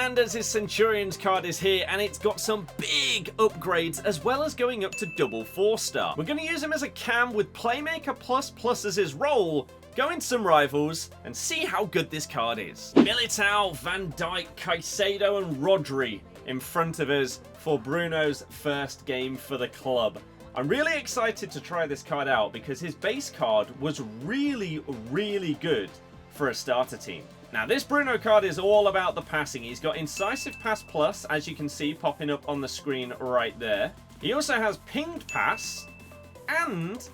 Fernandes' Centurions card is here, and it's got some big upgrades as well as going up to double 4-star. We're going to use him as a cam with Playmaker plus as his role, go into some rivals, and see how good this card is. Militao, Van Dijk, Caicedo and Rodri in front of us for Bruno's first game for the club. I'm really excited to try this card out because his base card was really good for a starter team. Now this Bruno card is all about the passing. He's got Incisive Pass Plus, as you can see popping up on the screen right there. He also has Pinged Pass and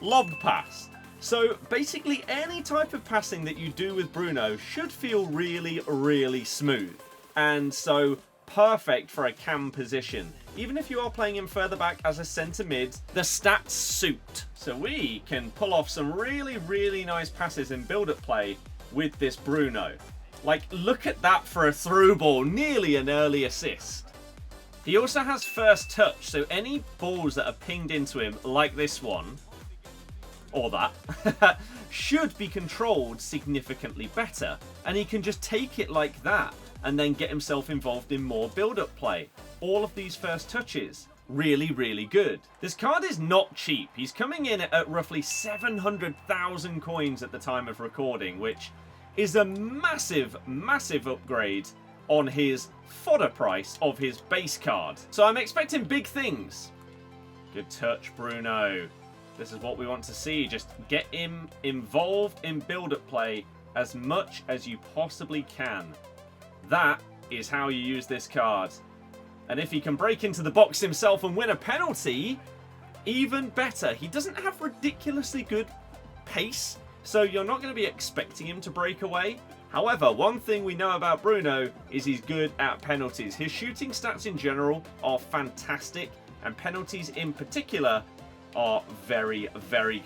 Lobbed Pass. So basically any type of passing that you do with Bruno should feel really smooth. And so perfect for a cam position. Even if you are playing him further back as a centre mid, the stats suit. So we can pull off some really nice passes in build-up play with this Bruno. Like, look at that for a through ball, nearly an early assist. He also has first touch, so any balls that are pinged into him, like this one, or that, should be controlled significantly better. And he can just take it like that, and then get himself involved in more build-up play. All of these first touches, really good. This card is not cheap. He's coming in at roughly 700,000 coins at the time of recording, which is a massive upgrade on his fodder price of his base card. So I'm expecting big things. Good touch, Bruno. This is what we want to see. Just get him involved in build-up play as much as you possibly can. That is how you use this card. And if he can break into the box himself and win a penalty, even better. He doesn't have ridiculously good pace, so you're not going to be expecting him to break away. However, one thing we know about Bruno is he's good at penalties. His shooting stats in general are fantastic, and penalties in particular are very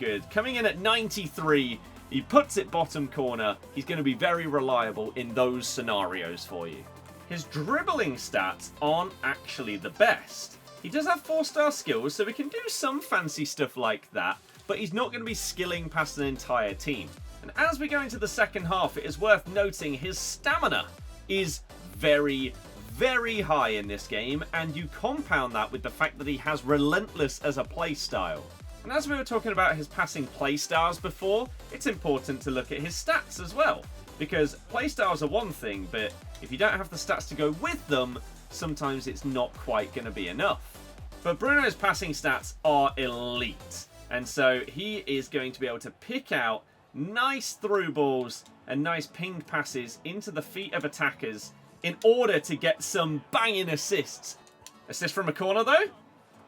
good. Coming in at 93, he puts it bottom corner. He's going to be very reliable in those scenarios for you. His dribbling stats aren't actually the best. He does have 4-star skills, so he can do some fancy stuff like that, but he's not going to be skilling past an entire team. And as we go into the second half, it is worth noting his stamina is very high in this game, and you compound that with the fact that he has Relentless as a playstyle. And as we were talking about his passing playstyles before, it's important to look at his stats as well. Because playstyles are one thing, but if you don't have the stats to go with them, sometimes it's not quite going to be enough. But Bruno's passing stats are elite. And so he is going to be able to pick out nice through balls and nice pinged passes into the feet of attackers in order to get some banging assists. Assist from a corner though?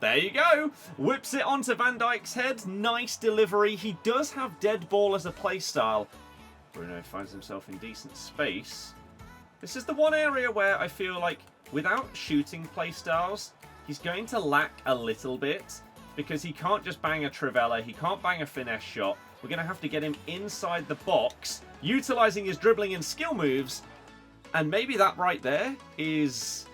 There you go. Whips it onto Van Dijk's head. Nice delivery. He does have dead ball as a playstyle. Bruno finds himself in decent space. This is the one area where I feel like without shooting playstyles, he's going to lack a little bit because he can't just bang a trivela, he can't bang a finesse shot. We're going to have to get him inside the box, utilising his dribbling and skill moves, and maybe that right there is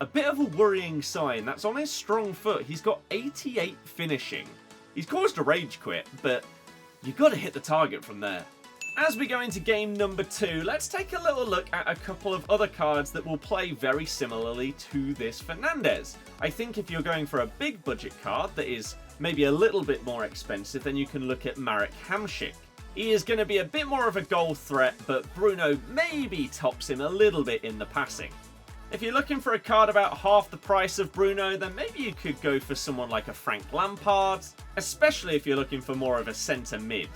a bit of a worrying sign. That's on his strong foot. He's got 88 finishing. He's caused a rage quit, but you've got to hit the target from there. As we go into game number 2, let's take a little look at a couple of other cards that will play very similarly to this Fernandes. I think if you're going for a big budget card that is maybe a little bit more expensive, then you can look at Marek Hamšík. He is going to be a bit more of a goal threat, but Bruno maybe tops him a little bit in the passing. If you're looking for a card about half the price of Bruno, then maybe you could go for someone like a Frank Lampard, especially if you're looking for more of a centre mid.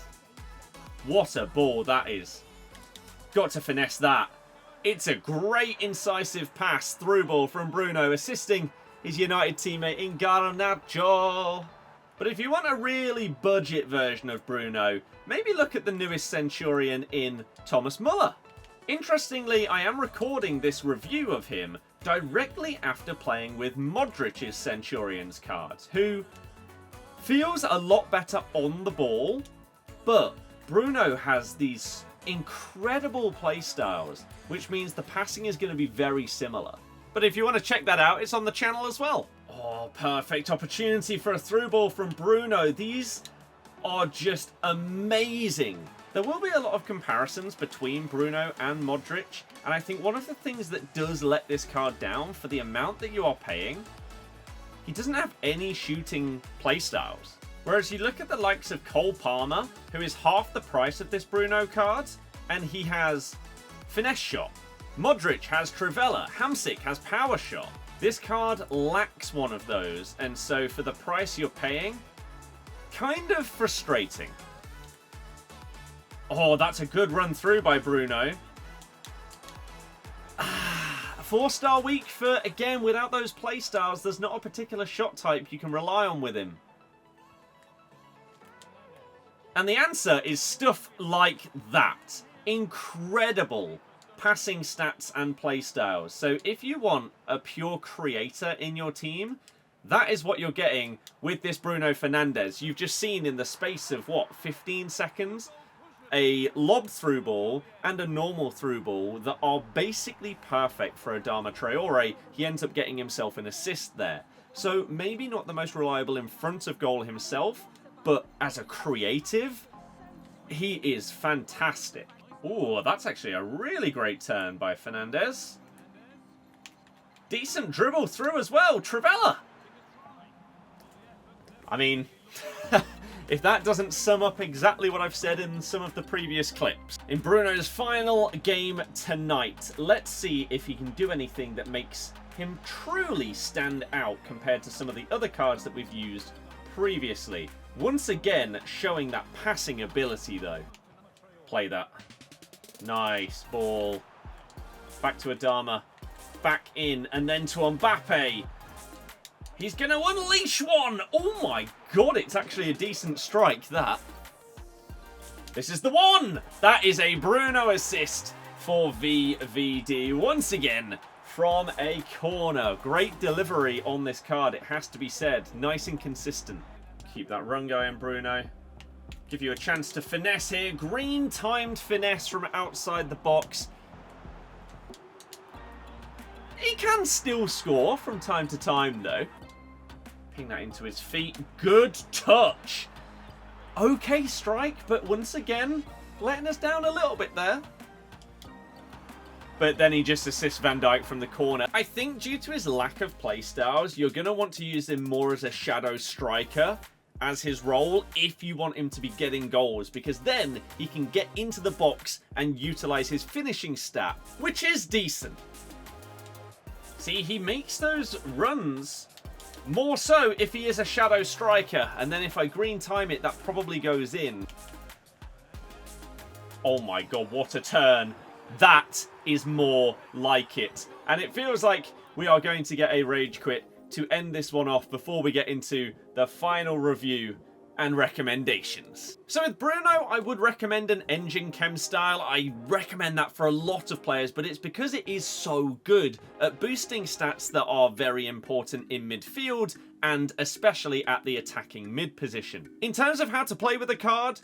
What a ball that is. Got to finesse that. It's a great incisive pass through ball from Bruno, assisting his United teammate in Garnacho. But if you want a really budget version of Bruno, maybe look at the newest Centurion in Thomas Müller. Interestingly, I am recording this review of him directly after playing with Modric's Centurions cards, who feels a lot better on the ball, but Bruno has these incredible play styles, which means the passing is going to be very similar. But if you want to check that out, it's on the channel as well. Oh, perfect opportunity for a through ball from Bruno. These are just amazing. There will be a lot of comparisons between Bruno and Modric, and I think one of the things that does let this card down for the amount that you are paying, he doesn't have any shooting playstyles. Whereas you look at the likes of Cole Palmer, who is half the price of this Bruno card, and he has finesse shot. Modric has Trivela, Hamsik has power shot. This card lacks one of those, and so for the price you're paying, kind of frustrating. Oh, that's a good run through by Bruno. A 4-star week for, again, without those playstyles, there's not a particular shot type you can rely on with him. And the answer is stuff like that. Incredible passing stats and playstyles. So if you want a pure creator in your team, that is what you're getting with this Bruno Fernandes. You've just seen in the space of, what, 15 seconds? A lob through ball and a normal through ball that are basically perfect for Adama Traore. He ends up getting himself an assist there. So maybe not the most reliable in front of goal himself, but as a creative, he is fantastic. Oh, that's actually a really great turn by Fernandes. Decent dribble through as well. Trivela. I mean, if that doesn't sum up exactly what I've said in some of the previous clips. In Bruno's final game tonight, let's see if he can do anything that makes him truly stand out compared to some of the other cards that we've used previously. Once again, showing that passing ability, though. Play that. Nice ball. Back to Adama. Back in, and then to Mbappe. He's going to unleash one! Oh my god, it's actually a decent strike, that. This is the one! That is a Bruno assist for VVD. Once again, from a corner. Great delivery on this card, it has to be said. Nice and consistent. Keep that run going, Bruno. Give you a chance to finesse here. Green timed finesse from outside the box. He can still score from time to time, though. Ping that into his feet. Good touch. Okay strike, but once again, letting us down a little bit there. But then he just assists Van Dijk from the corner. I think due to his lack of playstyles, you're going to want to use him more as a shadow striker as his role if you want him to be getting goals, because then he can get into the box and utilize his finishing stat, which is decent. See, he makes those runs more so if he is a shadow striker, and then if I green time it, that probably goes in. Oh my god, what a turn. That is more like it. And it feels like we are going to get a rage quit to end this one off before we get into the final review and recommendations. So with Bruno, I would recommend an engine chem style. I recommend that for a lot of players, but it's because it is so good at boosting stats that are very important in midfield and especially at the attacking mid position. In terms of how to play with the card,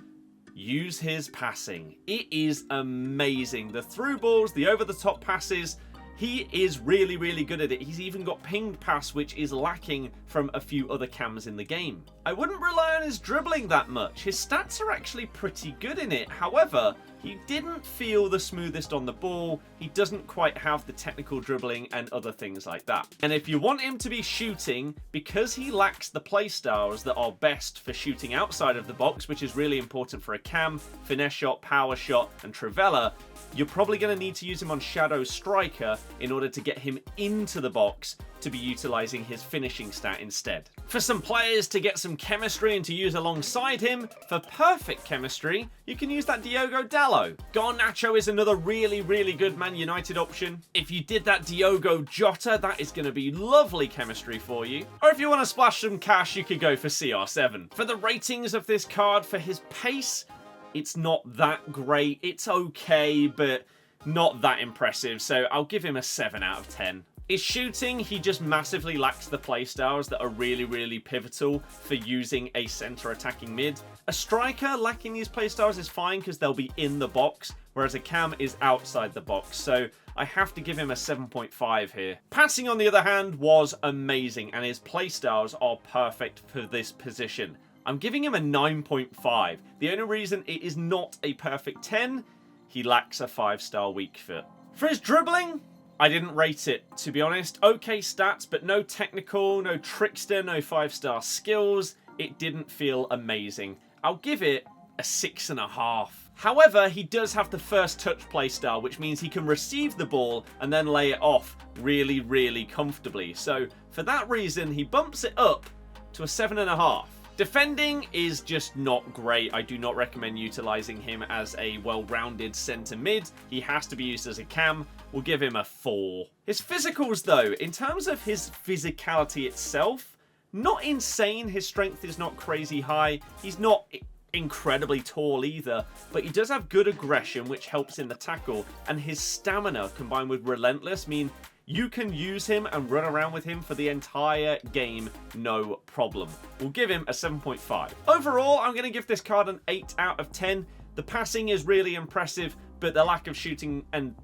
use his passing. It is amazing. The through balls, the over-the-top passes, he is really, really good at it. He's even got pinged pass, which is lacking from a few other cams in the game. I wouldn't rely on his dribbling that much. His stats are actually pretty good in it. However, he didn't feel the smoothest on the ball. He doesn't quite have the technical dribbling and other things like that. And if you want him to be shooting, because he lacks the playstyles that are best for shooting outside of the box, which is really important for a cam, finesse shot, power shot, and Trivela, you're probably going to need to use him on Shadow Striker in order to get him into the box to be utilizing his finishing stat instead. For some players to get some chemistry and to use alongside him, for perfect chemistry, you can use that Diogo Dalot. Garnacho is another really, really good Man United option. If you did that Diogo Jota, that is going to be lovely chemistry for you. Or if you want to splash some cash, you could go for CR7. For the ratings of this card, for his pace, it's not that great. It's okay, but not that impressive. So I'll give him a 7 out of 10. His shooting, he just massively lacks the playstyles that are really, really pivotal for using a center attacking mid. A striker lacking these playstyles is fine because they'll be in the box, whereas a cam is outside the box. So I have to give him a 7.5 here. Passing, on the other hand, was amazing, and his playstyles are perfect for this position. I'm giving him a 9.5. The only reason it is not a perfect 10, he lacks a 5-star weak foot. For his dribbling, I didn't rate it, to be honest. Okay stats, but no technical, no trickster, no 5-star skills. It didn't feel amazing. I'll give it a 6.5. However, he does have the first touch play style, which means he can receive the ball and then lay it off really, really comfortably. So for that reason, he bumps it up to a 7.5. Defending is just not great. I do not recommend utilising him as a well-rounded centre mid. He has to be used as a cam. We'll give him a 4. His physicals, though, in terms of his physicality itself, not insane. His strength is not crazy high. He's not incredibly tall either, but he does have good aggression, which helps in the tackle, and his stamina combined with relentless mean you can use him and run around with him for the entire game, no problem. We'll give him a 7.5. Overall, I'm going to give this card an 8 out of 10. The passing is really impressive, but the lack of shooting and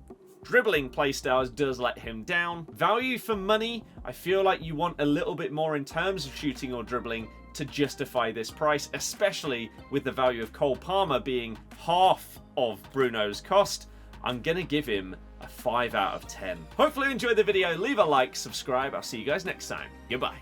dribbling playstyles does let him down. Value for money, I feel like you want a little bit more in terms of shooting or dribbling to justify this price, especially with the value of Cole Palmer being half of Bruno's cost. I'm going to give him a 5 out of 10. Hopefully you enjoyed the video. Leave a like, subscribe. I'll see you guys next time. Goodbye.